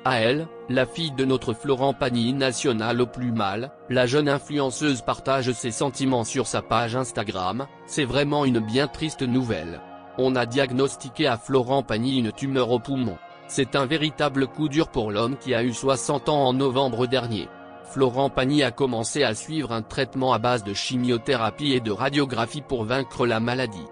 À elle, la fille de notre Florent Pagny national au plus mal, la jeune influenceuse partage ses sentiments sur sa page Instagram. C'est vraiment une bien triste nouvelle. On a diagnostiqué à Florent Pagny une tumeur au poumon. C'est un véritable coup dur pour l'homme qui a eu 60 ans en novembre dernier. Florent Pagny a commencé à suivre un traitement à base de chimiothérapie et de radiographie pour vaincre la maladie.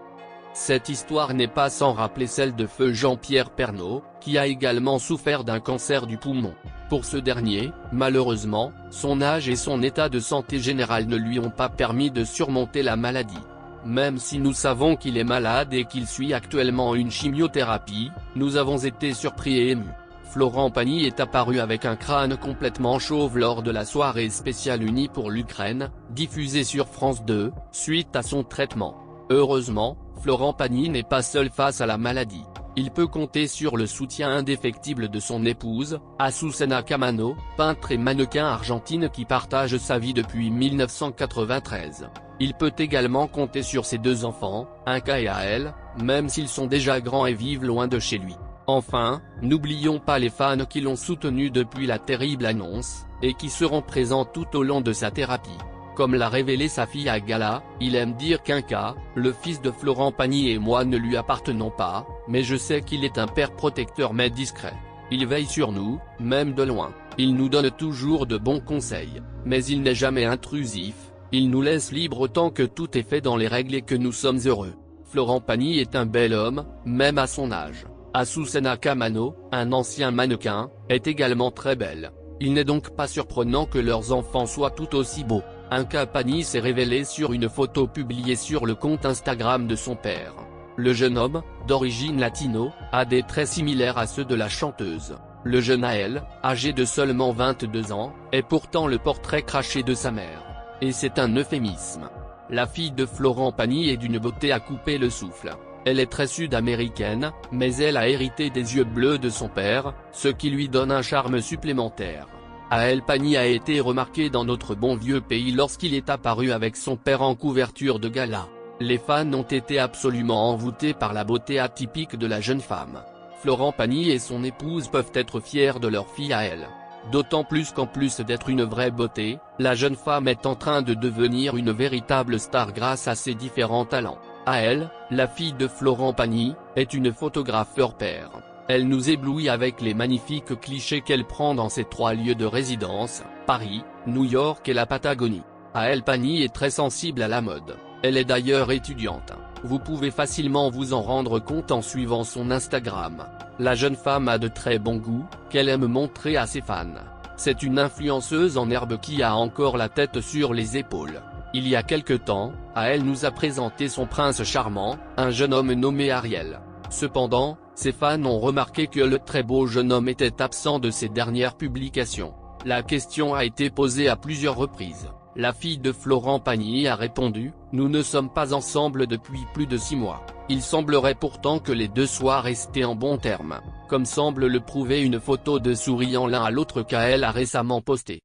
Cette histoire n'est pas sans rappeler celle de feu Jean-Pierre Pernaut, qui a également souffert d'un cancer du poumon. Pour ce dernier, malheureusement, son âge et son état de santé général ne lui ont pas permis de surmonter la maladie. Même si nous savons qu'il est malade et qu'il suit actuellement une chimiothérapie, nous avons été surpris et émus. Florent Pagny est apparu avec un crâne complètement chauve lors de la soirée spéciale unie pour l'Ukraine, diffusée sur France 2, suite à son traitement. Heureusement, Florent Pagny n'est pas seul face à la maladie. Il peut compter sur le soutien indéfectible de son épouse, Azucena Camano, peintre et mannequin argentine qui partage sa vie depuis 1993. Il peut également compter sur ses 2 enfants, Inka et Ael, même s'ils sont déjà grands et vivent loin de chez lui. Enfin, n'oublions pas les fans qui l'ont soutenu depuis la terrible annonce, et qui seront présents tout au long de sa thérapie. Comme l'a révélé sa fille à gala, il aime dire qu'Inka, le fils de Florent Pagny et moi ne lui appartenons pas, mais je sais qu'il est un père protecteur mais discret. Il veille sur nous, même de loin. Il nous donne toujours de bons conseils, mais il n'est jamais intrusif, il nous laisse libre tant que tout est fait dans les règles et que nous sommes heureux. Florent Pagny est un bel homme, même à son âge. Azucena Camano, un ancien mannequin, est également très belle. Il n'est donc pas surprenant que leurs enfants soient tout aussi beaux. Inka Pagny s'est révélé sur une photo publiée sur le compte Instagram de son père. Le jeune homme, d'origine latino, a des traits similaires à ceux de la chanteuse. Le jeune Ael, âgé de seulement 22 ans, est pourtant le portrait craché de sa mère. Et c'est un euphémisme. La fille de Florent Pagny est d'une beauté à couper le souffle. Elle est très sud-américaine, mais elle a hérité des yeux bleus de son père, ce qui lui donne un charme supplémentaire. Ael Pagny a été remarqué dans notre bon vieux pays lorsqu'il est apparu avec son père en couverture de gala. Les fans ont été absolument envoûtés par la beauté atypique de la jeune femme. Florent Pagny et son épouse peuvent être fiers de leur fille Ael. D'autant plus qu'en plus d'être une vraie beauté, la jeune femme est en train de devenir une véritable star grâce à ses différents talents. Ael, la fille de Florent Pagny, est une photographe hors pair. Elle nous éblouit avec les magnifiques clichés qu'elle prend dans ses 3 lieux de résidence, Paris, New York et la Patagonie. Ael Pagny est très sensible à la mode. Elle est d'ailleurs étudiante. Vous pouvez facilement vous en rendre compte en suivant son Instagram. La jeune femme a de très bon goût, qu'elle aime montrer à ses fans. C'est une influenceuse en herbe qui a encore la tête sur les épaules. Il y a quelque temps, Ael nous a présenté son prince charmant, un jeune homme nommé Ariel. Cependant, ses fans ont remarqué que le très beau jeune homme était absent de ses dernières publications. La question a été posée à plusieurs reprises. La fille de Florent Pagny a répondu « Nous ne sommes pas ensemble depuis plus de 6 mois. Il semblerait pourtant que les 2 soient restés en bons termes, comme semble le prouver une photo de souriant l'un à l'autre qu'Ael a récemment postée.